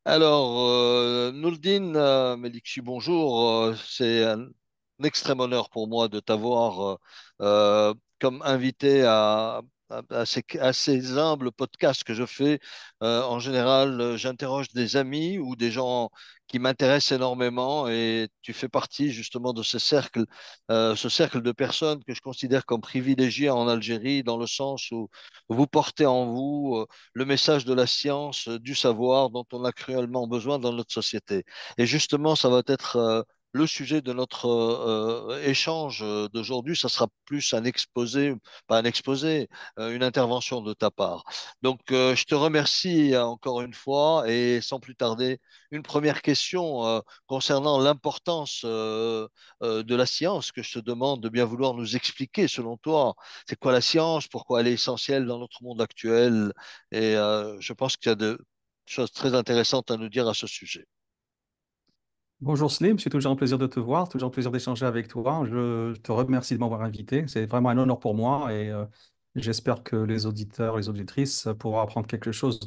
Alors, Nouldine Melikchi, bonjour. C'est un extrême honneur pour moi de t'avoir comme invité à ces humbles podcasts que je fais. En général, j'interroge des amis ou des gens qui m'intéressent énormément et tu fais partie justement de ce cercle de personnes que je considère comme privilégiés en Algérie, dans le sens où vous portez en vous le message de la science, du savoir dont on a cruellement besoin dans notre société. Et justement, ça va être le sujet de notre échange d'aujourd'hui. Ça sera plus un exposé, pas un exposé, une intervention de ta part. Donc, je te remercie encore une fois et sans plus tarder, une première question concernant l'importance de la science que je te demande de bien vouloir nous expliquer selon toi. C'est quoi la science? Pourquoi elle est essentielle dans notre monde actuel? Et je pense qu'il y a de choses très intéressantes à nous dire à ce sujet. Bonjour Slim, c'est toujours un plaisir de te voir, toujours un plaisir d'échanger avec toi. Je te remercie de m'avoir invité. C'est vraiment un honneur pour moi et j'espère que les auditeurs, les auditrices pourront apprendre quelque chose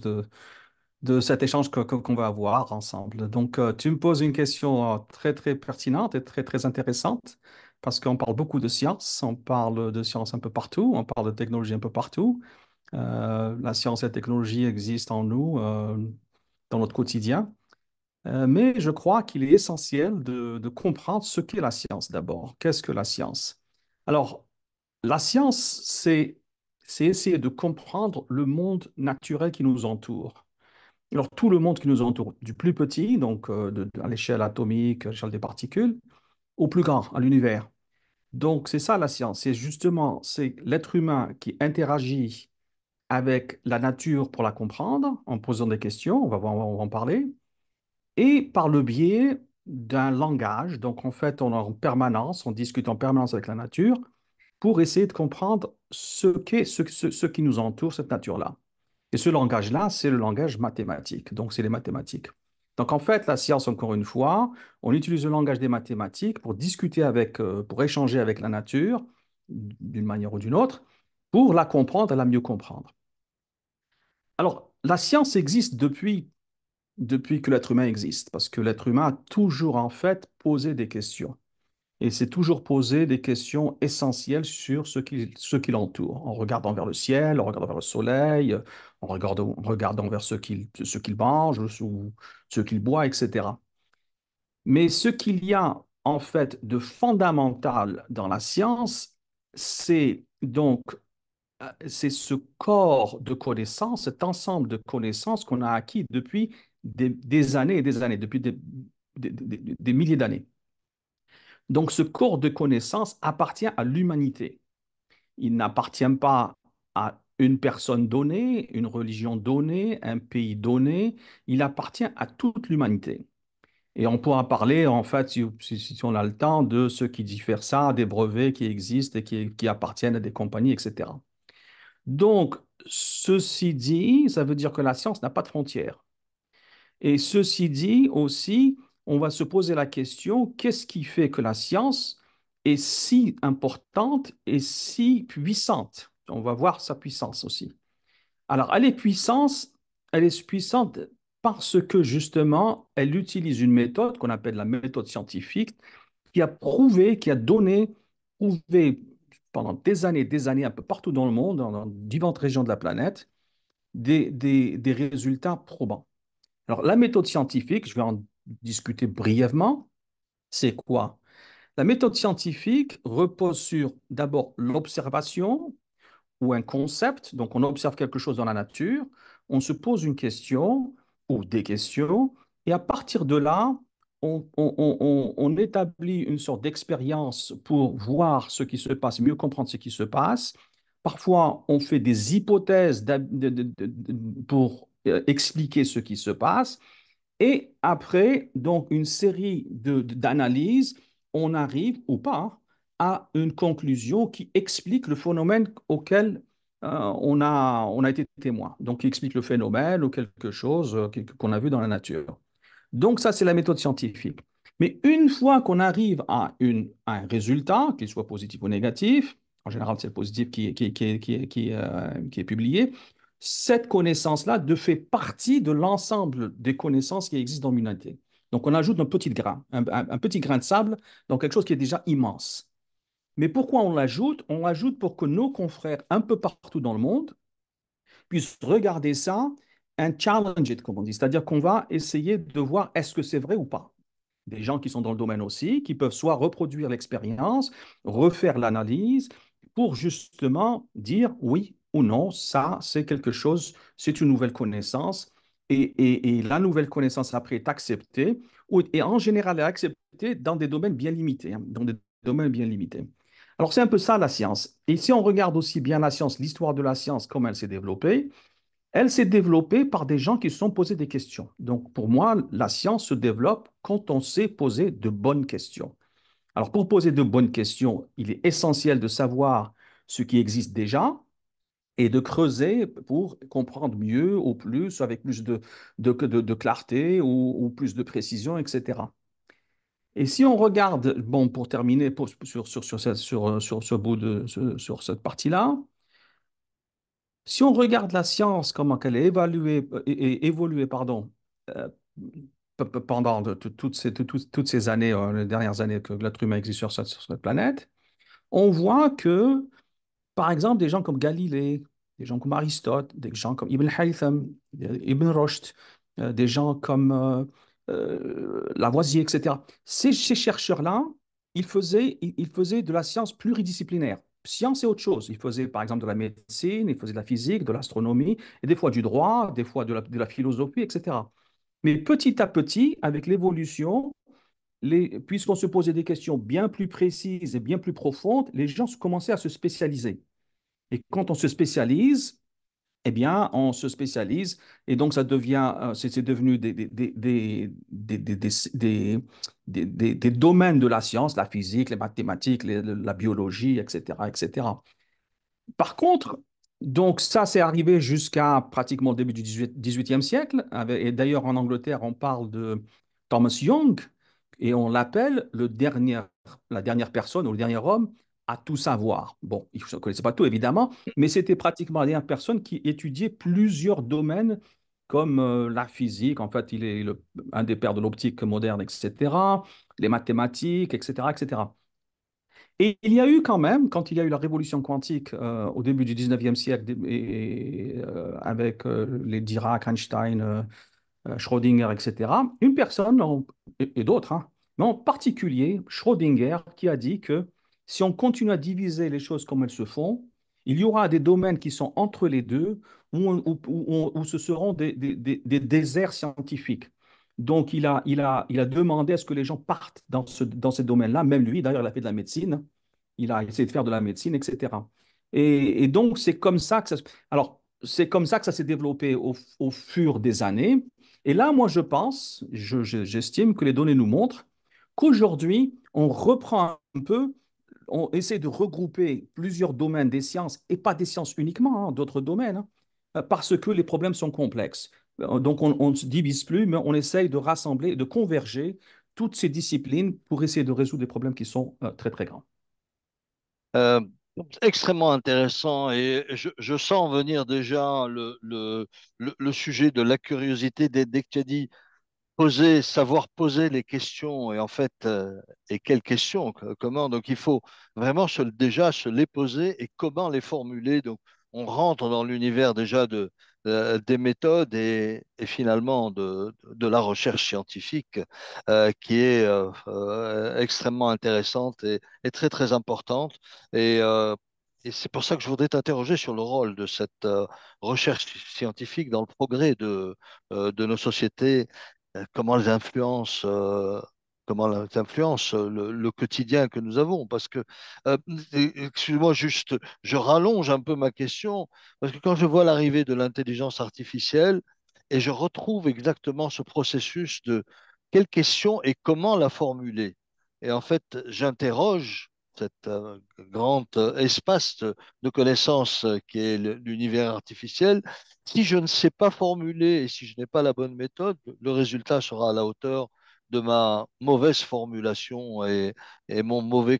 de cet échange qu'on va avoir ensemble. Donc, tu me poses une question très, très pertinente et très, très intéressante parce qu'on parle beaucoup de science, on parle de science un peu partout, on parle de technologie un peu partout. La science et la technologie existent en nous, dans notre quotidien. Mais je crois qu'il est essentiel de comprendre ce qu'est la science d'abord. Qu'est-ce que la science? Alors, la science, c'est essayer de comprendre le monde naturel qui nous entoure. Alors, tout le monde qui nous entoure, du plus petit, donc à l'échelle atomique, à l'échelle des particules, au plus grand, à l'univers. Donc, c'est ça la science. C'est justement, c'est l'être humain qui interagit avec la nature pour la comprendre en posant des questions. On va voir, on va en parler et par le biais d'un langage. Donc, en fait, on est en permanence, on discute en permanence avec la nature pour essayer de comprendre ce qui nous entoure, cette nature-là. Et ce langage-là, c'est le langage mathématique. Donc, c'est les mathématiques. Donc, en fait, la science, encore une fois, on utilise le langage des mathématiques pour discuter avec, pour échanger avec la nature, d'une manière ou d'une autre, pour la comprendre et la mieux comprendre. Alors, la science existe depuis que l'être humain existe, parce que l'être humain a toujours en fait posé des questions. Et c'est toujours posé des questions essentielles sur ce qui l'entoure, en regardant vers le ciel, en regardant vers le soleil, en regardant vers ce qu'il mange ou ce qu'il boit, etc. Mais ce qu'il y a en fait de fondamental dans la science, c'est donc c'est ce corps de connaissances, cet ensemble de connaissances qu'on a acquis depuis des années et des années, depuis des milliers d'années. Donc ce corps de connaissances appartient à l'humanité. Il n'appartient pas à une personne donnée, une religion donnée, un pays donné. Il appartient à toute l'humanité. Et on pourra parler, en fait, si on a le temps, de ce qui diffère ça, des brevets qui existent et qui appartiennent à des compagnies, etc. Donc, ceci dit, ça veut dire que la science n'a pas de frontières. Et ceci dit aussi, on va se poser la question, qu'est-ce qui fait que la science est si importante et si puissante? On va voir sa puissance aussi. Alors, elle est puissante parce que justement, elle utilise une méthode qu'on appelle la méthode scientifique, qui a prouvé, qui a donné, prouvé pendant des années, un peu partout dans le monde, dans différentes régions de la planète, des résultats probants. Alors, la méthode scientifique, je vais en discuter brièvement, c'est quoi? La méthode scientifique repose sur d'abord l'observation ou un concept. Donc, on observe quelque chose dans la nature, on se pose une question ou des questions, et à partir de là, on établit une sorte d'expérience pour voir ce qui se passe, mieux comprendre ce qui se passe. Parfois, on fait des hypothèses pour expliquer ce qui se passe. Et après, donc, une série d'analyses, on arrive ou pas à une conclusion qui explique le phénomène auquel on a été témoin. Donc, qui explique le phénomène ou quelque chose qu'on a vu dans la nature. Donc, ça, c'est la méthode scientifique. Mais une fois qu'on arrive à un résultat, qu'il soit positif ou négatif, en général, c'est le positif qui est publié, cette connaissance-là de fait partie de l'ensemble des connaissances qui existent dans l'humanité. Donc, on ajoute un petit grain, un petit grain de sable dans quelque chose qui est déjà immense. Mais pourquoi on l'ajoute? On l'ajoute pour que nos confrères un peu partout dans le monde puissent regarder ça and challenge it, comme on dit. C'est-à-dire qu'on va essayer de voir est-ce que c'est vrai ou pas. Des gens qui sont dans le domaine aussi, qui peuvent soit reproduire l'expérience, refaire l'analyse, pour justement dire oui ou non, ça, c'est quelque chose, c'est une nouvelle connaissance, et la nouvelle connaissance après est acceptée, et en général est acceptée dans des domaines bien limités, hein, dans des domaines bien limités. Alors, c'est un peu ça la science. Et si on regarde aussi bien la science, l'histoire de la science, comment elle s'est développée par des gens qui se sont posés des questions. Donc, pour moi, la science se développe quand on sait poser de bonnes questions. Alors, pour poser de bonnes questions, il est essentiel de savoir ce qui existe déjà et de creuser pour comprendre mieux ou plus, avec plus de clarté ou plus de précision, etc. Et si on regarde, bon, pour terminer sur ce bout sur cette partie-là, si on regarde la science, comment qu'elle est évaluée et évoluée, pardon, euh, pendant toutes ces années, les dernières années que l'être humain existe sur cette planète, on voit que, par exemple, des gens comme Galilée, des gens comme Aristote, des gens comme Ibn Haytham, Ibn Rushd, des gens comme Lavoisier, etc. Ces chercheurs-là, ils faisaient de la science pluridisciplinaire. Science et autre chose. Ils faisaient par exemple de la médecine, ils faisaient de la physique, de l'astronomie, et des fois du droit, des fois de la philosophie, etc. Mais petit à petit, avec l'évolution, puisqu'on se posait des questions bien plus précises et bien plus profondes, les gens commençaient à se spécialiser. Et quand on se spécialise, eh bien, on se spécialise et donc ça devient, c'est devenu des domaines de la science, la physique, les mathématiques, la biologie, etc., etc. Par contre, donc ça, c'est arrivé jusqu'à pratiquement le début du 18e siècle. Et d'ailleurs, en Angleterre, on parle de Thomas Young et on l'appelle la dernière personne ou le dernier homme à tout savoir. Bon, il ne connaissait pas tout, évidemment, mais c'était pratiquement la dernière personne qui étudiait plusieurs domaines comme la physique. En fait, il est un des pères de l'optique moderne, etc., les mathématiques, etc., etc. Et il y a eu quand même, quand il y a eu la révolution quantique au début du 19e siècle, avec les Dirac, Einstein, Schrödinger, etc., une personne, et d'autres, hein, mais en particulier Schrödinger, qui a dit que si on continue à diviser les choses comme elles se font, il y aura des domaines qui sont entre les deux, où ce seront des déserts scientifiques. Donc, il a demandé à ce que les gens partent dans ces domaines-là. Même lui, d'ailleurs, il a fait de la médecine. Il a essayé de faire de la médecine, etc. Et donc, c'est comme ça que alors, c'est comme ça que ça s'est développé au fur des années. Et là, moi, je pense, j'estime que les données nous montrent qu'aujourd'hui, on reprend un peu, on essaie de regrouper plusieurs domaines des sciences, et pas des sciences uniquement, hein, d'autres domaines, hein, parce que les problèmes sont complexes. Donc, on ne se divise plus, mais on essaye de rassembler, de converger toutes ces disciplines pour essayer de résoudre des problèmes qui sont très, très grands. Euh, Extrêmement intéressant et je sens venir déjà le sujet de la curiosité dès que tu as dit poser, savoir poser les questions et en fait, et quelles questions, comment. Donc il faut vraiment déjà se les poser et comment les formuler. Donc on rentre dans l'univers déjà des méthodes et finalement de la recherche scientifique qui est extrêmement intéressante et très très importante. Et, euh, et c'est pour ça que je voudrais t'interroger sur le rôle de cette recherche scientifique dans le progrès de nos sociétés comment comment elles influencent le quotidien que nous avons. Parce que, euh, excuse-moi, juste, je rallonge un peu ma question, parce que quand je vois l'arrivée de l'intelligence artificielle, et je retrouve exactement ce processus de quelle question et comment la formuler. Et en fait, j'interroge cet grand espace de connaissances qui est l'univers artificiel si je ne sais pas formuler et si je n'ai pas la bonne méthode, le résultat sera à la hauteur de ma mauvaise formulation et mon mauvais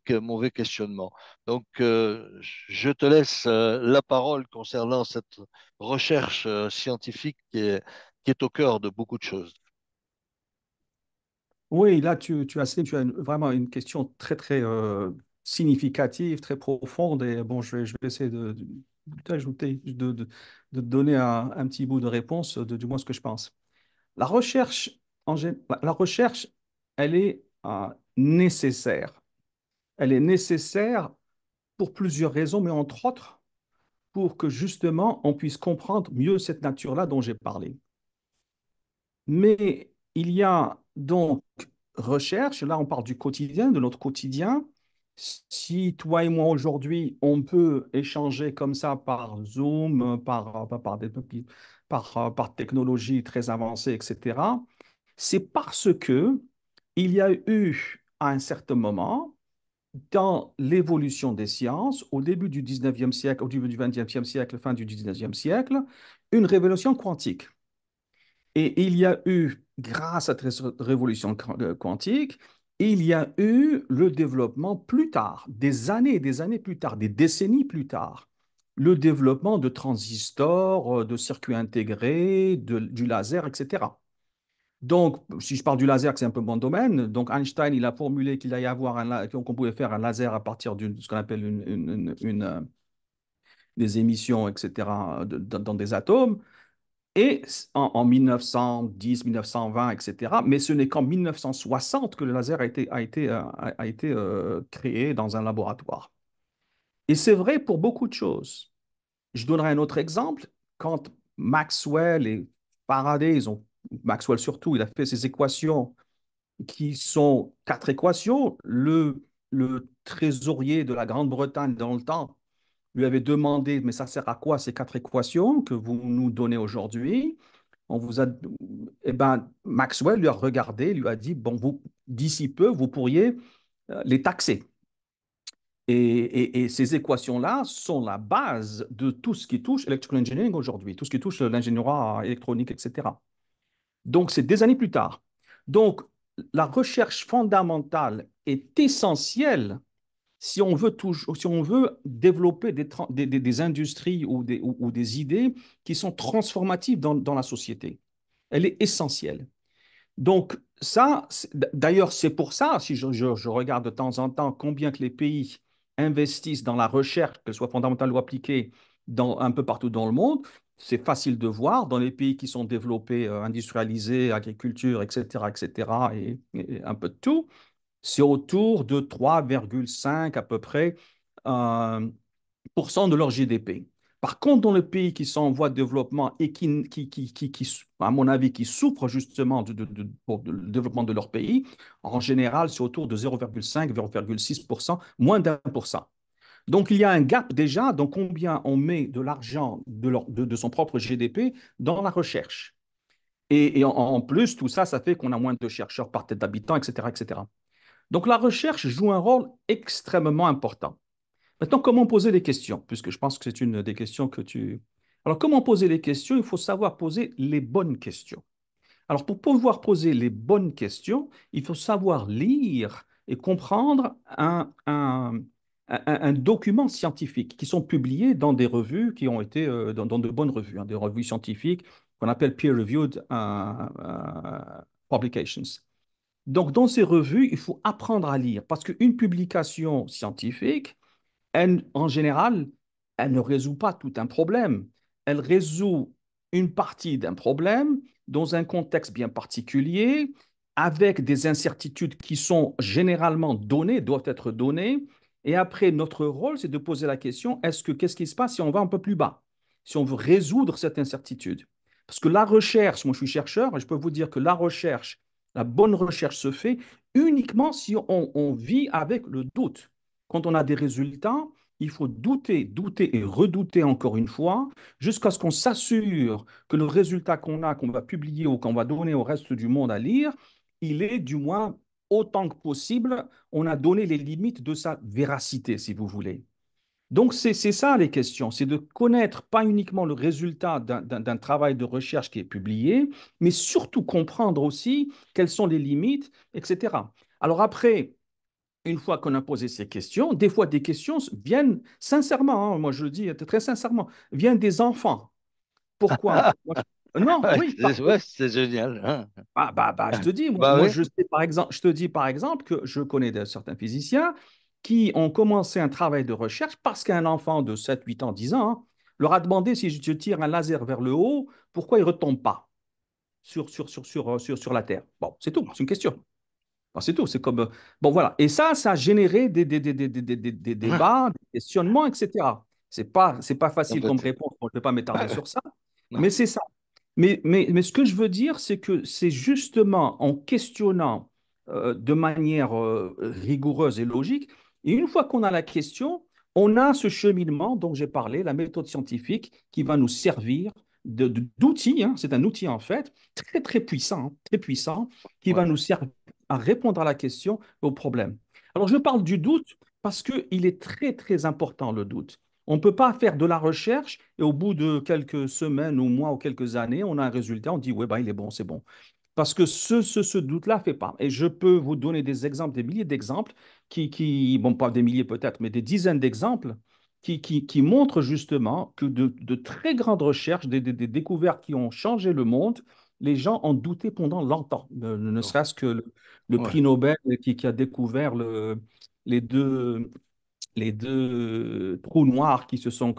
questionnement. Donc, je te laisse la parole concernant cette recherche scientifique qui est au cœur de beaucoup de choses. Oui, là, tu as vraiment une question très, très significative, très profonde. Et bon, je vais essayer de t'ajouter, de te donner un petit bout de réponse, du moins ce que je pense. La recherche, la recherche, elle est nécessaire. Elle est nécessaire pour plusieurs raisons, mais entre autres, pour que justement on puisse comprendre mieux cette nature-là dont j'ai parlé. Mais il y a donc recherche, là on parle du quotidien, de notre quotidien. Si toi et moi aujourd'hui, on peut échanger comme ça par Zoom, par technologie très avancée, etc., c'est parce que il y a eu à un certain moment, dans l'évolution des sciences, au début du 19e siècle, au début du 20e siècle, fin du 19e siècle, une révolution quantique. Et il y a eu, grâce à cette révolution quantique, il y a eu le développement plus tard, des années et des années plus tard, des décennies plus tard, le développement de transistors, de circuits intégrés, du laser, etc. Donc, si je parle du laser, que c'est un peu mon domaine, donc Einstein, il a formulé qu'il allait y avoir qu'on pouvait faire un laser à partir de ce qu'on appelle des émissions, etc., dans des atomes. Et en 1910, 1920, etc. Mais ce n'est qu'en 1960 que le laser a été créé dans un laboratoire. Et c'est vrai pour beaucoup de choses. Je donnerai un autre exemple. Quand Maxwell et Faraday, Maxwell surtout, il a fait ces équations qui sont quatre équations. Le trésorier de la Grande-Bretagne dans le temps lui avait demandé, mais ça sert à quoi ces quatre équations que vous nous donnez aujourd'hui? On vous a, eh ben, Maxwell lui a regardé, lui a dit, bon, vous, d'ici peu, vous pourriez les taxer. Et ces équations-là sont la base de tout ce qui touche electrical engineering aujourd'hui, tout ce qui touche l'ingénierie électronique, etc. Donc, c'est des années plus tard. Donc, la recherche fondamentale est essentielle si on veut développer des industries ou des idées qui sont transformatives dans la société. Elle est essentielle. Donc, ça, d'ailleurs, c'est pour ça, si je regarde de temps en temps combien que les pays investissent dans la recherche, qu'elle soit fondamentale ou appliquée, un peu partout dans le monde, c'est facile de voir dans les pays qui sont développés, industrialisés, agriculture, etc., etc., et un peu de tout, c'est autour de 3,5 à peu près euh, de leur GDP. Par contre, dans les pays qui sont en voie de développement et à mon avis, qui souffrent justement pour le développement de leur pays, en général, c'est autour de 0,5, 0,6%, moins d'1%. Donc, il y a un gap déjà dans combien on met de l'argent de son propre GDP dans la recherche. Et en plus, tout ça, ça fait qu'on a moins de chercheurs par tête d'habitant, etc., etc. Donc, la recherche joue un rôle extrêmement important. Maintenant, comment poser les questions? Puisque je pense que c'est une des questions que tu... Alors, comment poser les questions? Il faut savoir poser les bonnes questions. Alors, pour pouvoir poser les bonnes questions, il faut savoir lire et comprendre un document scientifique qui sont publiés dans des revues qui ont été, dans de bonnes revues, hein, des revues scientifiques qu'on appelle peer-reviewed publications. Donc, dans ces revues, il faut apprendre à lire parce qu'une publication scientifique, en général, elle ne résout pas tout un problème. Elle résout une partie d'un problème dans un contexte bien particulier, avec des incertitudes qui sont généralement données, doivent être données. Et après, notre rôle, c'est de poser la question, qu'est-ce qui se passe si on va un peu plus bas, si on veut résoudre cette incertitude? Parce que la recherche, moi je suis chercheur, et je peux vous dire que la recherche, la bonne recherche se fait uniquement si on vit avec le doute. Quand on a des résultats, il faut douter, douter et redouter encore une fois, jusqu'à ce qu'on s'assure que le résultat qu'on a, qu'on va publier ou qu'on va donner au reste du monde à lire, il est du moins autant que possible, on a donné les limites de sa véracité, si vous voulez. Donc, c'est ça les questions, c'est de connaître pas uniquement le résultat d'un travail de recherche qui est publié, mais surtout comprendre aussi quelles sont les limites, etc. Alors après, une fois qu'on a posé ces questions, des fois des questions viennent sincèrement, hein, moi je le dis très sincèrement, viennent des enfants. Pourquoi? Non, Ouais, oui, parce que ouais, c'est génial, hein. je te dis, Bah oui. je sais par exemple, je te dis par exemple que je connais certains physiciens qui ont commencé un travail de recherche parce qu'un enfant de 7, 8 ans, 10 ans, hein, leur a demandé si je tire un laser vers le haut, pourquoi il ne retombe pas sur la Terre. Bon, c'est tout, c'est une question. Bon, c'est tout, c'est comme... bon, voilà. Et ça a généré des débats, des questionnements, etc. C'est pas En facile comme fait, réponse, bon, je ne vais pas m'étarder sur ça, non. mais c'est ça. Mais ce que je veux dire, c'est que c'est justement en questionnant de manière rigoureuse et logique, et une fois qu'on a la question, on a ce cheminement dont j'ai parlé, la méthode scientifique, qui va nous servir d'outil, hein, c'est un outil en fait, très puissant, qui Ouais. va nous servir à répondre à la question, au problème. Alors je parle du doute parce qu'il est très important, le doute. On ne peut pas faire de la recherche et au bout de quelques semaines ou mois ou quelques années, on a un résultat, on dit, ouais, bah, il est bon, c'est bon. Parce que ce doute-là fait pas. Et je peux vous donner des exemples, des milliers d'exemples, bon, pas des milliers peut-être, mais des dizaines d'exemples qui montrent justement que de très grandes recherches, des découvertes qui ont changé le monde, les gens ont douté pendant longtemps. Ne serait-ce que le Ouais. prix Nobel qui a découvert les deux, les deux trous noirs qui sont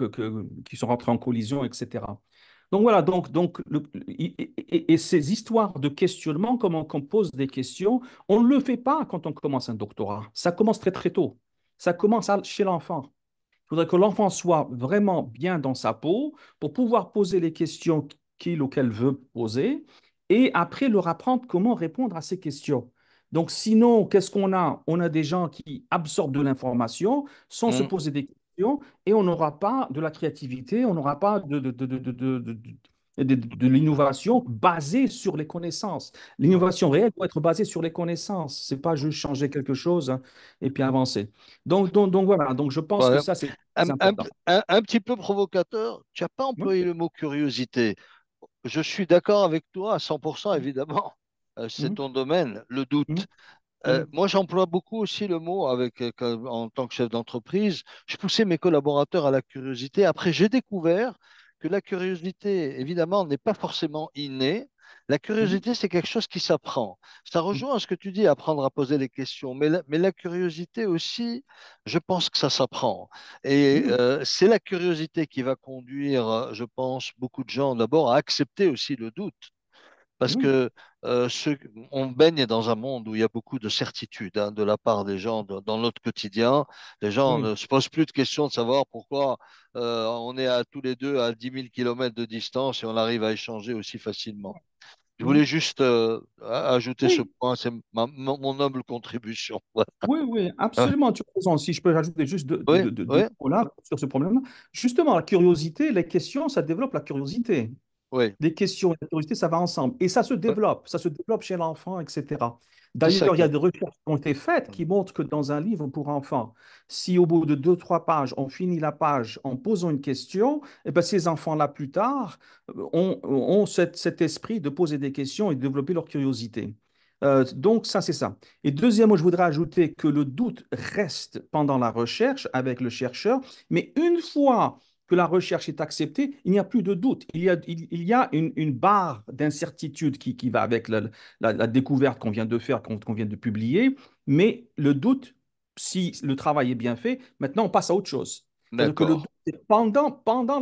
rentrés en collision, etc. Donc voilà, et ces histoires de questionnement, comment on pose des questions, on ne le fait pas quand on commence un doctorat. Ça commence très tôt. Ça commence chez l'enfant. Il faudrait que l'enfant soit vraiment bien dans sa peau pour pouvoir poser les questions qu'il ou qu'elle veut poser et après leur apprendre comment répondre à ces questions. Donc sinon, qu'est-ce qu'on a? On a des gens qui absorbent de l'information sans se Mm. poser des questions et on n'aura pas de la créativité, on n'aura pas de l'innovation basée sur les connaissances. Ouais. L'innovation réelle doit être basée sur les connaissances. C'est pas juste changer quelque chose, hein, et puis avancer. Voilà, donc je pense que Ouais. ça, c'est très important. Un petit peu provocateur, tu n'as pas Oui. employé le mot curiosité. Je suis d'accord avec toi à 100%, Mhm. évidemment. C'est Mhm. ton domaine, le doute. Mhm. Mhm. Moi, j'emploie beaucoup aussi le mot en tant que chef d'entreprise. Je poussais mes collaborateurs à la curiosité. Après, j'ai découvert que la curiosité, évidemment, n'est pas forcément innée. La Mhm. curiosité, c'est quelque chose qui s'apprend. Ça Mhm. rejoint ce que tu dis, apprendre à poser les questions. Mais la curiosité aussi, je pense que ça s'apprend. Et Oui, c'est la curiosité qui va conduire, je pense, beaucoup de gens d'abord à accepter aussi le doute. Parce oui, que on baigne dans un monde où il y a beaucoup de certitudes, hein, de la part des gens dans notre quotidien. Les gens oui, ne se posent plus de questions de savoir pourquoi on est à tous les deux à 10 000 kilomètres de distance et on arrive à échanger aussi facilement. Je voulais oui, juste ajouter ce oui, point, c'est mon humble contribution. Voilà. oui, absolument, tu as raison. Si je peux rajouter juste Oui, oui, deux mots là sur ce problème-là. Justement, la curiosité, les questions, ça développe la curiosité. oui, Des questions et la curiosité, ça va ensemble. Et oui. ça se développe chez l'enfant, etc. C'est ça D'ailleurs, il y qui a est. des recherches qui ont été faites qui montrent que dans un livre pour enfants, si au bout de deux, trois pages, on finit la page en posant une question, eh ben, ces enfants-là, plus tard, ont cet esprit de poser des questions et de développer leur curiosité. Donc, ça, c'est ça. Et deuxièmement, je voudrais ajouter que le doute reste pendant la recherche avec le chercheur, mais une fois que la recherche est acceptée, il n'y a plus de doute. Il y a une barre d'incertitude qui va avec la découverte qu'on vient de faire, qu'on vient de publier, mais le doute, si le travail est bien fait, maintenant on passe à autre chose. C'est-à-dire que le D'accord. doute, c'est pendant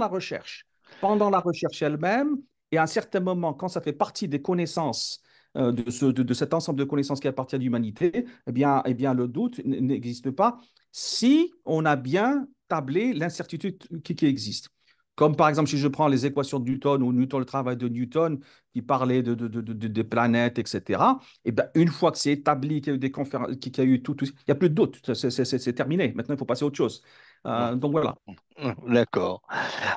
la recherche elle-même, et à un certain moment, quand ça fait partie des connaissances, de cet ensemble de connaissances qui appartient à l'humanité, eh bien, le doute n'existe pas si on a bien tablé l'incertitude qui existe. Comme par exemple, si je prends les équations de Newton ou Newton, le travail de Newton qui parlait des planètes, etc., et ben, une fois que c'est établi, qu'il y a eu des conférences, qu'il y a eu tout, il n'y a plus de doute, c'est terminé. Maintenant, il faut passer à autre chose. Donc voilà. D'accord.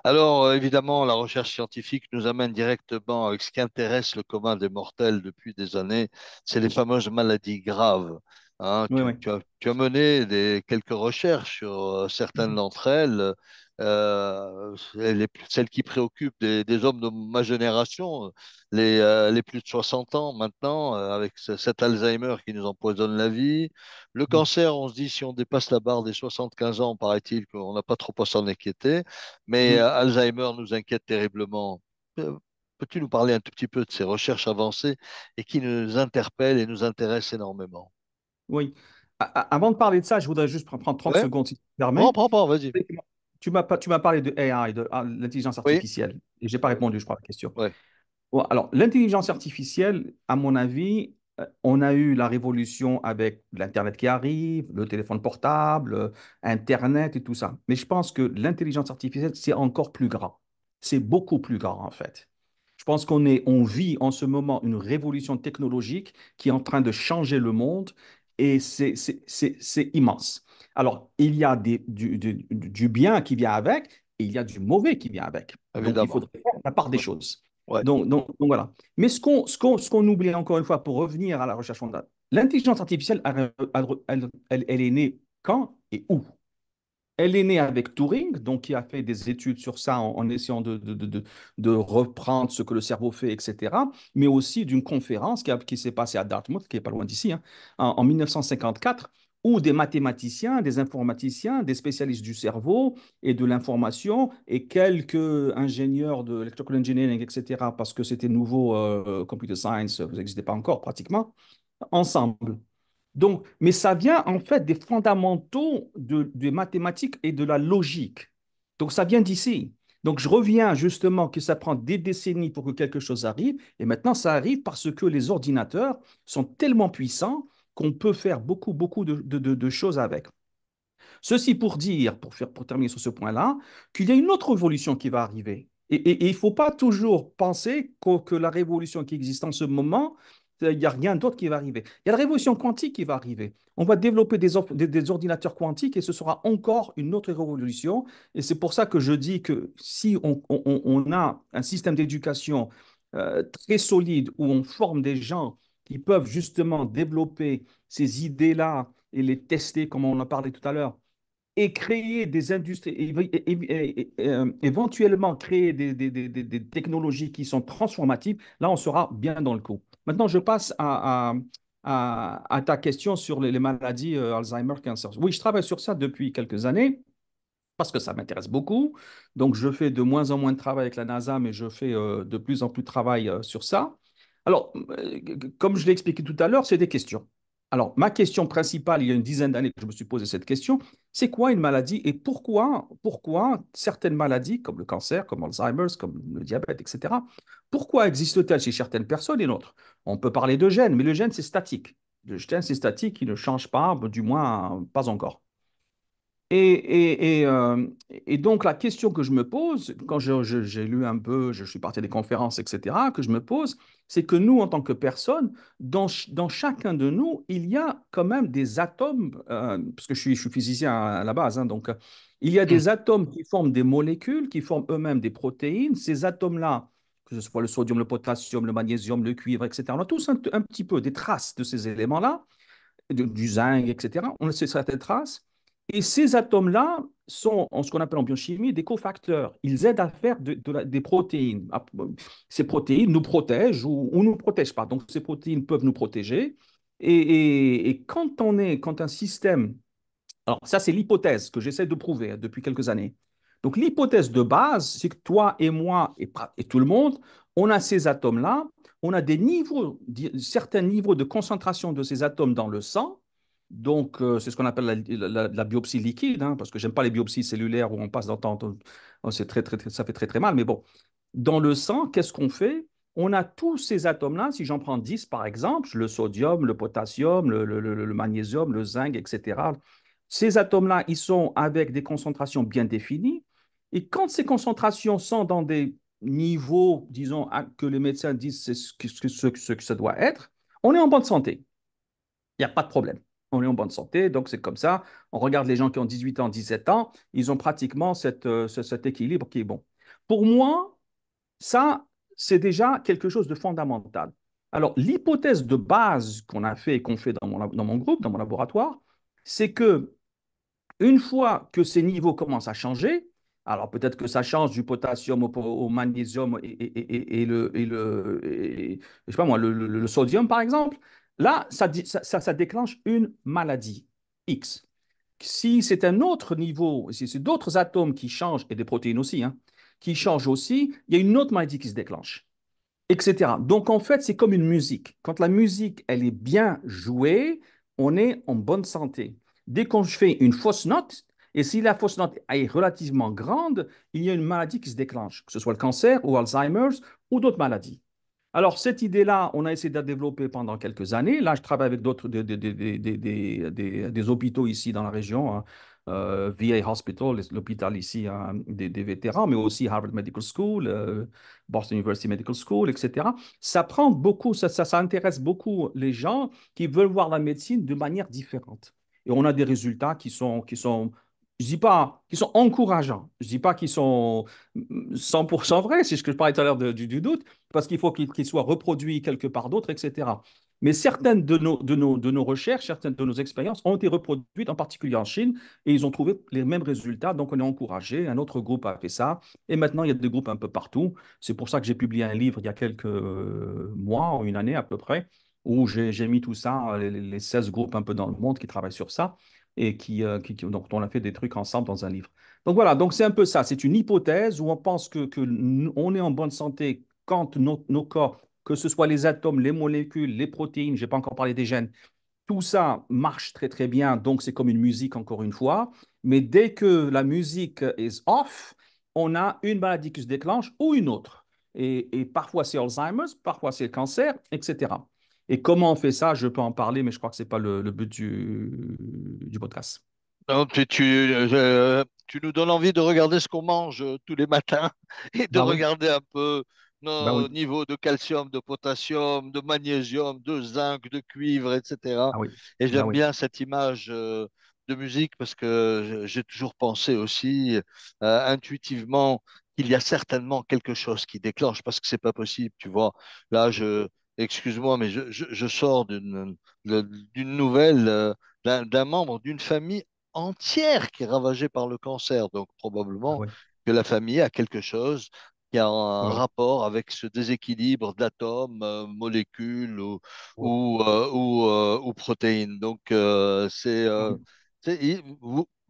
Alors, évidemment, la recherche scientifique nous amène directement avec ce qui intéresse le commun des mortels depuis des années, c'est les fameuses maladies graves. Hein, Oui, oui. tu as mené quelques recherches sur certaines Mhm. d'entre elles, celles qui préoccupent des hommes de ma génération, les plus de 60 ans maintenant, avec cet Alzheimer qui nous empoisonne la vie. Le cancer, on se dit, si on dépasse la barre des 75 ans, paraît-il qu'on n'a pas trop à s'en inquiéter, mais Mhm. Alzheimer nous inquiète terriblement. Peux-tu nous parler un tout petit peu de ces recherches avancées et qui nous interpellent et nous intéressent énormément? Oui. Avant de parler de ça, je voudrais juste prendre 30 Ouais, secondes, si tu me prends, permets. prends, prends, vas-y. Tu m'as parlé de AI, de l'intelligence Oui, artificielle, et j'ai pas oui, répondu, je crois, à la question. oui, Bon, alors, l'intelligence artificielle, à mon avis, on a eu la révolution avec l'Internet qui arrive, le téléphone portable, Internet et tout ça. Mais je pense que l'intelligence artificielle, c'est encore plus grand. C'est beaucoup plus grand, en fait. Je pense on vit en ce moment une révolution technologique qui est en train de changer le monde et c'est immense. Alors, il y a du bien qui vient avec et il y a du mauvais qui vient avec. Donc, il évidemment. faudrait faire la part des Ouais, choses. ouais, Donc voilà. Mais ce qu'on oublie encore une fois pour revenir à la recherche fondamentale, l'intelligence artificielle, elle est née quand et où? Elle est née avec Turing, donc qui a fait des études sur ça en essayant de reprendre ce que le cerveau fait, etc. Mais aussi d'une conférence qui s'est passée à Dartmouth, qui est pas loin d'ici, hein, en 1954, où des mathématiciens, des informaticiens, des spécialistes du cerveau et de l'information et quelques ingénieurs de electrical engineering, etc., parce que c'était nouveau, computer science, vous n'existez pas encore pratiquement, ensemble. Donc, mais ça vient en fait des fondamentaux des mathématiques et de la logique. Donc, ça vient d'ici. Donc, je reviens justement que ça prend des décennies pour que quelque chose arrive. Et maintenant, ça arrive parce que les ordinateurs sont tellement puissants qu'on peut faire beaucoup, beaucoup de choses avec. Ceci pour dire, pour terminer sur ce point-là, qu'il y a une autre révolution qui va arriver. Et il ne faut pas toujours penser que la révolution qui existe en ce moment, il n'y a rien d'autre qui va arriver. Il y a la révolution quantique qui va arriver. On va développer des ordinateurs quantiques et ce sera encore une autre révolution. Et c'est pour ça que je dis que si on a un système d'éducation très solide où on forme des gens qui peuvent justement développer ces idées-là et les tester, comme on en parlait tout à l'heure, et créer des industries, éventuellement créer des technologies qui sont transformatives, là, on sera bien dans le coup. Maintenant, je passe à ta question sur les maladies Alzheimer, cancer. Oui, je travaille sur ça depuis quelques années parce que ça m'intéresse beaucoup. Donc, je fais de moins en moins de travail avec la NASA, mais je fais de plus en plus de travail sur ça. Alors, comme je l'ai expliqué tout à l'heure, c'est des questions. Alors, ma question principale, il y a une dizaine d'années que je me suis posé cette question, c'est quoi une maladie et pourquoi certaines maladies, comme le cancer, comme Alzheimer's, comme le diabète, etc., pourquoi existent-elles chez certaines personnes et d'autres? On peut parler de gènes, mais le gène, c'est statique. Le gène, c'est statique, il ne change pas, du moins pas encore. Et donc, la question que je me pose, quand j'ai lu un peu, je suis parti à des conférences, etc., que je me pose, c'est que nous, en tant que personnes, dans chacun de nous, il y a quand même des atomes, parce que je suis physicien à la base, hein, donc il y a hum, des atomes qui forment des molécules, qui forment eux-mêmes des protéines. Ces atomes-là, que ce soit le sodium, le potassium, le magnésium, le cuivre, etc., on a tous un petit peu des traces de ces éléments-là du zinc, etc. On a certaines traces. Et ces atomes-là sont, en ce qu'on appelle en biochimie, des cofacteurs. Ils aident à faire des protéines. Ces protéines nous protègent ou nous protègent pas. Donc, ces protéines peuvent nous protéger. Et quand un système alors, ça, c'est l'hypothèse que j'essaie de prouver depuis quelques années. Donc, l'hypothèse de base, c'est que toi et moi et tout le monde, on a ces atomes-là, on a certains niveaux de concentration de ces atomes dans le sang. Donc, c'est ce qu'on appelle la biopsie liquide, hein, parce que j'aime pas les biopsies cellulaires où on passe dans temps. C'est ça fait très, très mal. Mais bon, dans le sang, qu'est-ce qu'on fait? On a tous ces atomes-là, si j'en prends 10 par exemple, le sodium, le potassium, le magnésium, le zinc, etc. Ces atomes-là, ils sont avec des concentrations bien définies. Et quand ces concentrations sont dans des niveaux, disons, que les médecins disent c'est ce que ça doit être, on est en bonne santé. Il n'y a pas de problème. On est en bonne santé, donc c'est comme ça. On regarde les gens qui ont 18 ans, 17 ans, ils ont pratiquement cet équilibre qui est bon. Pour moi, ça, c'est déjà quelque chose de fondamental. Alors, l'hypothèse de base qu'on a fait et qu'on fait dans mon groupe, dans mon laboratoire, c'est que une fois que ces niveaux commencent à changer, alors peut-être que ça change du potassium au magnésium je sais pas moi, le sodium par exemple, là, ça déclenche une maladie X. Si c'est un autre niveau, si c'est d'autres atomes qui changent, et des protéines aussi, hein, qui changent aussi, il y a une autre maladie qui se déclenche, etc. Donc, en fait, c'est comme une musique. Quand la musique, elle est bien jouée, on est en bonne santé. Dès qu'on fait une fausse note, et si la fausse note est relativement grande, il y a une maladie qui se déclenche, que ce soit le cancer ou Alzheimer's ou d'autres maladies. Alors, cette idée-là, on a essayé de la développer pendant quelques années. Là, je travaille avec d'autres des hôpitaux ici dans la région, hein, VA Hospital, l'hôpital ici hein, des vétérans, mais aussi Harvard Medical School, Boston University Medical School, etc. Ça prend beaucoup, ça intéresse beaucoup les gens qui veulent voir la médecine de manière différente. Et on a des résultats je dis pas, qui sont encourageants. Je dis pas qu'ils sont 100% vrais, c'est ce que je parlais tout à l'heure du doute, parce qu'il faut qu'il soit reproduit quelque part d'autre, etc. Mais certaines de nos recherches, certaines de nos expériences ont été reproduites, en particulier en Chine, et ils ont trouvé les mêmes résultats. Donc, on est encouragé. Un autre groupe a fait ça. Et maintenant, il y a des groupes un peu partout. C'est pour ça que j'ai publié un livre il y a quelques mois, ou une année à peu près, où j'ai mis tout ça, les 16 groupes un peu dans le monde qui travaillent sur ça, et donc on a fait des trucs ensemble dans un livre. Donc voilà, donc c'est un peu ça. C'est une hypothèse où on pense on est en bonne santé quand nos corps, que ce soit les atomes, les molécules, les protéines, je n'ai pas encore parlé des gènes, tout ça marche très très bien, donc c'est comme une musique encore une fois. Mais dès que la musique est off, on a une maladie qui se déclenche ou une autre. Et parfois c'est Alzheimer's, parfois c'est le cancer, etc. Et comment on fait ça, je peux en parler, mais je crois que ce n'est pas le but du podcast. Non, tu nous donnes envie de regarder ce qu'on mange tous les matins et de Bah oui, regarder un peu bah nos oui, niveaux de calcium, de potassium, de magnésium, de zinc, de cuivre, etc. ah oui, Et bah j'aime oui, bien cette image de musique parce que j'ai toujours pensé aussi intuitivement qu'il y a certainement quelque chose qui déclenche parce que c'est pas possible, tu vois. Là, excuse-moi, mais je sors d'une nouvelle d'un membre d'une famille entière qui est ravagée par le cancer. Donc, ah probablement oui, que la famille a quelque chose qui a un ouais, ouais, rapport avec ce déséquilibre d'atomes, molécules ouais, ou protéines. Donc, ouais,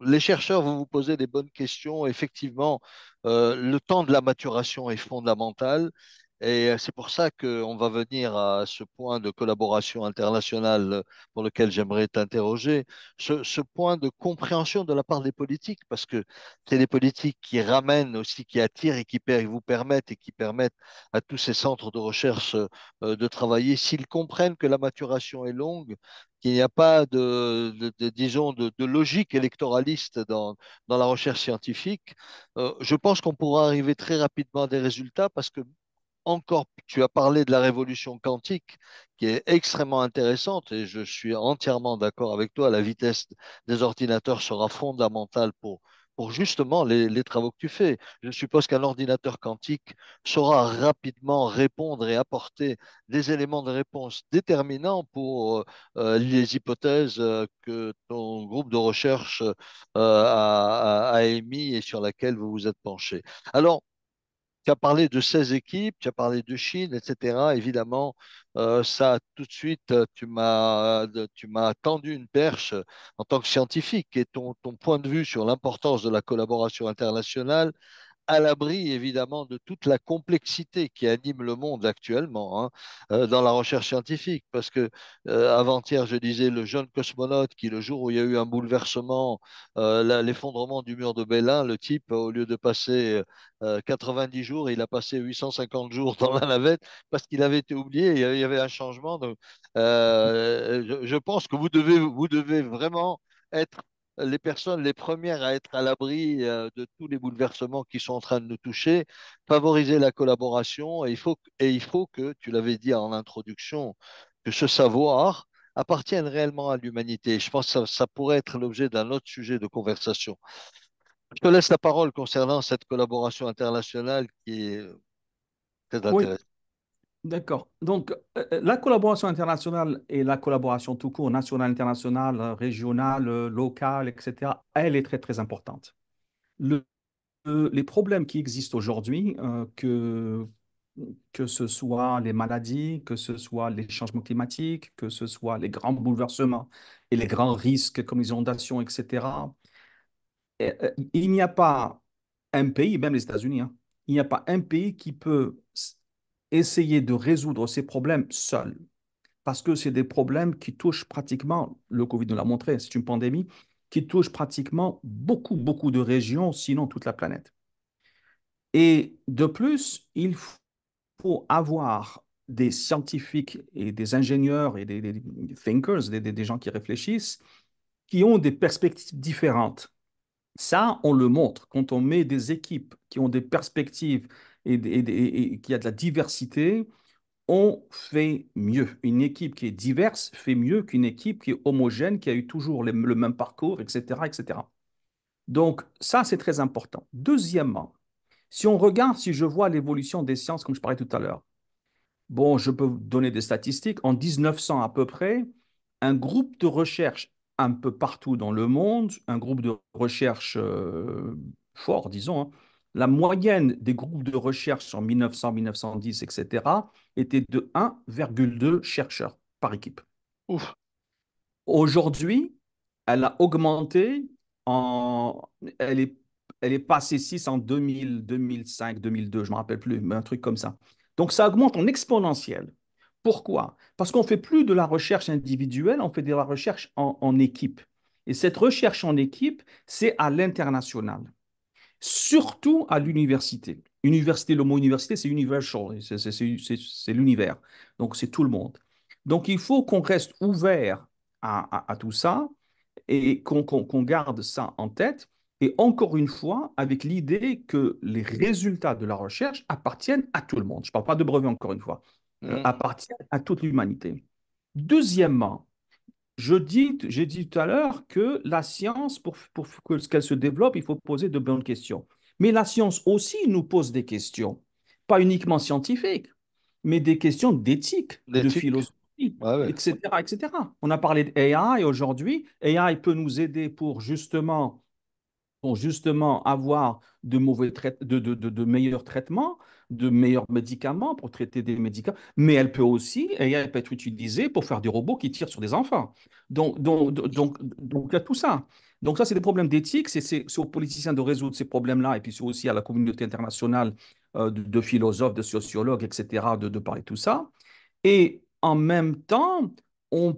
les chercheurs, vous vous posez des bonnes questions. Effectivement, le temps de la maturation est fondamental. Et c'est pour ça qu'on va venir à ce point de collaboration internationale pour lequel j'aimerais t'interroger, ce point de compréhension de la part des politiques, parce que c'est les politiques qui ramènent aussi, qui attirent et qui vous permettent et qui permettent à tous ces centres de recherche de travailler. S'ils comprennent que la maturation est longue, qu'il n'y a pas disons, de logique électoraliste dans la recherche scientifique, je pense qu'on pourra arriver très rapidement à des résultats parce que encore, tu as parlé de la révolution quantique qui est extrêmement intéressante et je suis entièrement d'accord avec toi. La vitesse des ordinateurs sera fondamentale pour justement les travaux que tu fais. Je suppose qu'un ordinateur quantique saura rapidement répondre et apporter des éléments de réponse déterminants pour les hypothèses que ton groupe de recherche a émis et sur laquelle vous vous êtes penché. Alors, tu as parlé de 16 équipes, tu as parlé de Chine, etc. Évidemment, ça, tout de suite, tu m'as tendu une perche en tant que scientifique et ton point de vue sur l'importance de la collaboration internationale à l'abri évidemment de toute la complexité qui anime le monde actuellement hein, dans la recherche scientifique. Parce que avant-hier, je disais le jeune cosmonaute qui, le jour où il y a eu un bouleversement, l'effondrement du mur de Berlin, le type, au lieu de passer 90 jours, il a passé 850 jours dans la navette parce qu'il avait été oublié, il y avait un changement. Donc, je pense que vous devez vraiment être les personnes les premières à être à l'abri de tous les bouleversements qui sont en train de nous toucher, favoriser la collaboration et il faut que, tu l'avais dit en introduction, que ce savoir appartienne réellement à l'humanité. Je pense que ça pourrait être l'objet d'un autre sujet de conversation. Je te laisse la parole concernant cette collaboration internationale qui est très oui. intéressante. D'accord. Donc, la collaboration internationale et la collaboration tout court, nationale, internationale, régionale, locale, etc., elle est très, très importante. Le- les problèmes qui existent aujourd'hui, que ce soit les maladies, que ce soit les changements climatiques, que ce soit les grands bouleversements et les grands risques comme les inondations, etc., il n'y a pas un pays, même les États-Unis, hein, il n'y a pas un pays qui peut essayer de résoudre ces problèmes seul. Parce que c'est des problèmes qui touchent pratiquement, le Covid nous l'a montré, c'est une pandémie qui touche pratiquement beaucoup, beaucoup de régions, sinon toute la planète. Et de plus, il faut avoir des scientifiques et des ingénieurs et des thinkers, des gens qui réfléchissent, qui ont des perspectives différentes. Ça, on le montre quand on met des équipes qui ont des perspectives et qui a de la diversité, on fait mieux. Une équipe qui est diverse fait mieux qu'une équipe qui est homogène, qui a eu toujours le même parcours, etc., etc. Donc, ça, c'est très important. Deuxièmement, si on regarde, si je vois l'évolution des sciences, comme je parlais tout à l'heure, bon, je peux vous donner des statistiques. En 1900 à peu près, un groupe de recherche un peu partout dans le monde, un groupe de recherche fort, disons, hein, la moyenne des groupes de recherche en 1900, 1910, etc., était de 1,2 chercheurs par équipe. Ouf. Aujourd'hui, elle a augmenté en... Elle est, elle est passée 6 en 2000, 2005, 2002, je ne me rappelle plus, mais un truc comme ça. Donc, ça augmente en exponentiel. Pourquoi? Parce qu'on ne fait plus de la recherche individuelle, on fait de la recherche en équipe. Et cette recherche en équipe, c'est à l'international, surtout à l'université. Université, le mot université, c'est universal, c'est l'univers. Donc, c'est tout le monde. Donc, il faut qu'on reste ouvert à tout ça et qu'on garde ça en tête. Et encore une fois, avec l'idée que les résultats de la recherche appartiennent à tout le monde. Je ne parle pas de brevet, encore une fois, Mhm. appartiennent à toute l'humanité. Deuxièmement, j'ai dit tout à l'heure que la science, qu'elle se développe, il faut poser de bonnes questions. Mais la science aussi nous pose des questions, pas uniquement scientifiques, mais des questions d'éthique, de L'éthique. philosophie, Ouais, ouais. etc., etc. On a parlé d'AI aujourd'hui. AI peut nous aider pour justement avoir de meilleurs traitements, de meilleurs médicaments pour traiter des médicaments, mais elle peut être utilisée pour faire des robots qui tirent sur des enfants. Donc il y a tout ça. Donc ça, c'est des problèmes d'éthique, c'est aux politiciens de résoudre ces problèmes-là, et puis c'est aussi à la communauté internationale de philosophes, de sociologues, etc., de parler de tout ça. Et en même temps, on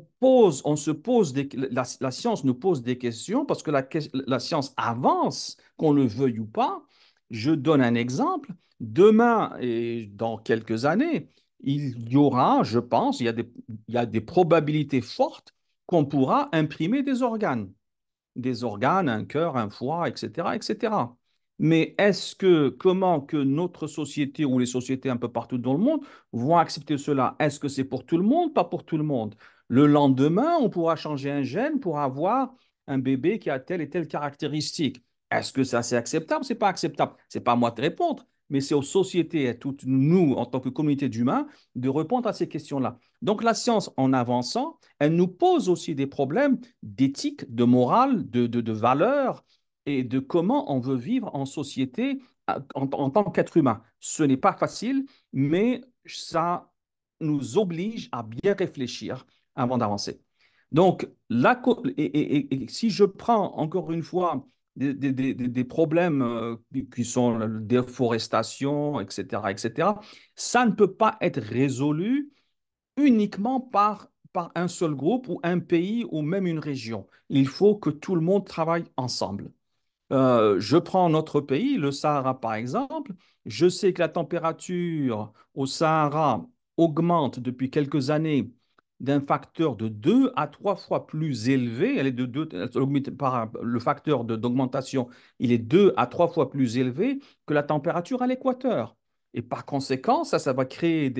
se pose la science nous pose des questions parce que la science avance, qu'on le veuille ou pas. Je donne un exemple. Demain et dans quelques années, il y aura, je pense, il y a des probabilités fortes qu'on pourra imprimer des organes, un cœur, un foie, etc., etc. Mais comment que notre société ou les sociétés un peu partout dans le monde vont accepter cela? Est-ce que c'est pour tout le monde? Pas pour tout le monde. Le lendemain, on pourra changer un gène pour avoir un bébé qui a telle et telle caractéristique. Est-ce que ça c'est acceptable? C'est pas acceptable. C'est pas à moi de répondre, mais c'est aux sociétés, à toutes nous, en tant que communauté d'humains, de répondre à ces questions-là. Donc la science, en avançant, elle nous pose aussi des problèmes d'éthique, de morale, de valeurs et de comment on veut vivre en société en tant qu'être humain. Ce n'est pas facile, mais ça nous oblige à bien réfléchir avant d'avancer. Donc, et si je prends encore une fois des problèmes qui sont la déforestation, etc., etc., ça ne peut pas être résolu uniquement par un seul groupe ou un pays ou même une région. Il faut que tout le monde travaille ensemble. Je prends notre pays, le Sahara par exemple. Je sais que la température au Sahara augmente depuis quelques années d'un facteur de 2 à 3 fois plus élevé. Elle est de 2, elle augmente le facteur d'augmentation, il est 2 à 3 fois plus élevé que la température à l'équateur. Et par conséquent, ça va créer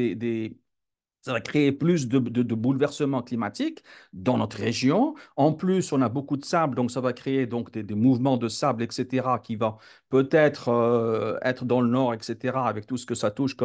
ça va créer plus de bouleversements climatiques dans notre région. En plus, on a beaucoup de sable, donc ça va créer donc des mouvements de sable, etc., qui vont peut-être être dans le nord, etc., avec tout ce que ça touche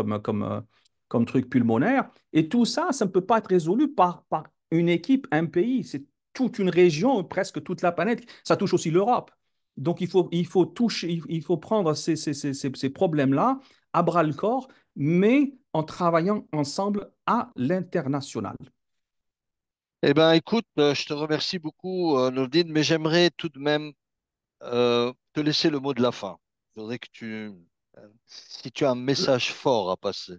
comme truc pulmonaire. Et tout ça, ça ne peut pas être résolu par une équipe, un pays. C'est toute une région, presque toute la planète. Ça touche aussi l'Europe. Donc, il faut toucher, il faut prendre ces problèmes-là à bras le corps, mais en travaillant ensemble à l'international. Eh bien, écoute, je te remercie beaucoup, Nordine, mais j'aimerais tout de même te laisser le mot de la fin. Je voudrais que si tu as un message fort à passer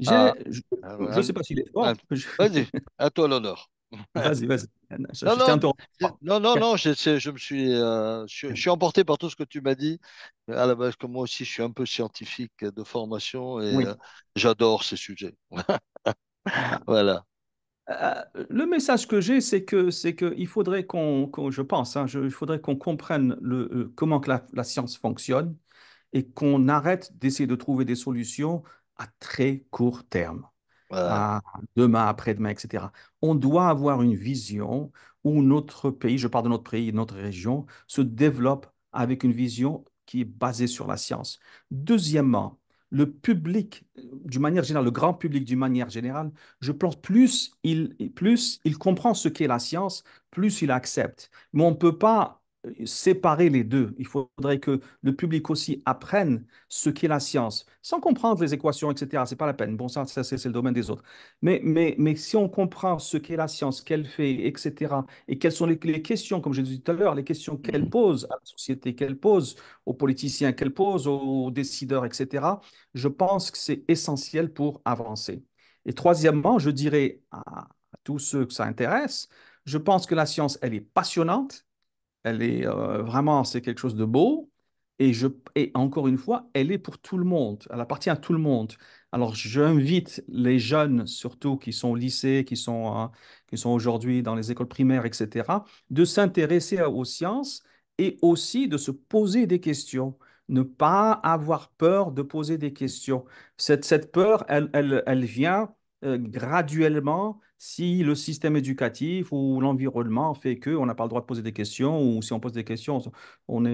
à, J'ai, je à- ne sais pas s'il est à- fort. vas-y, à toi l'honneur. Vas-y, vas-y. Non, Je t'ai non, interrompu. non, non, non, je me suis, je suis emporté par tout ce que tu m'as dit. À la base, comme moi aussi, je suis un peu scientifique de formation et Oui. j'adore ces sujets. Voilà. Le message que j'ai, c'est que il faudrait je pense, hein, il faudrait qu'on comprenne comment que la science fonctionne et qu'on arrête d'essayer de trouver des solutions à très court terme, Ouais. à demain, après-demain, etc. On doit avoir une vision où notre pays, je parle de notre pays, notre région, se développe avec une vision qui est basée sur la science. Deuxièmement, le public, d'une manière générale, le grand public d'une manière générale, je pense plus il comprend ce qu'est la science, plus il accepte. Mais on ne peut pas séparer les deux. Il faudrait que le public aussi apprenne ce qu'est la science, sans comprendre les équations, etc. C'est pas la peine. Bon, ça c'est le domaine des autres. Mais si on comprend ce qu'est la science, qu'elle fait, etc., et quelles sont les questions, comme je disais tout à l'heure, les questions qu'elle pose à la société, qu'elle pose aux politiciens, qu'elle pose aux décideurs, etc., je pense que c'est essentiel pour avancer. Et troisièmement, je dirais à tous ceux que ça intéresse, je pense que la science, elle est passionnante, elle est vraiment, c'est quelque chose de beau. Et encore une fois, elle est pour tout le monde. Elle appartient à tout le monde. Alors, j'invite les jeunes, surtout qui sont au lycée, qui sont aujourd'hui dans les écoles primaires, etc., de s'intéresser aux sciences et aussi de se poser des questions. Ne pas avoir peur de poser des questions. Cette peur, elle vient graduellement si le système éducatif ou l'environnement fait qu'on n'a pas le droit de poser des questions ou si on pose des questions, on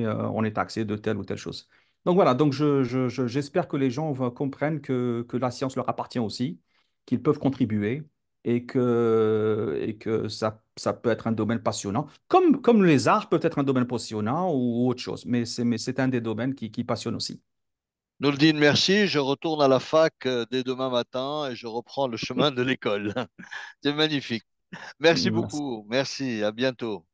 est taxé de telle ou telle chose. Donc voilà, donc j'espère que les gens comprennent que la science leur appartient aussi, qu'ils peuvent contribuer et que ça peut être un domaine passionnant, comme les arts peuvent être un domaine passionnant ou autre chose, mais c'est un des domaines qui passionne aussi. Nouldine, merci. Je retourne à la fac dès demain matin et je reprends le chemin de l'école. C'est magnifique. Merci Merci. beaucoup. Merci. À bientôt.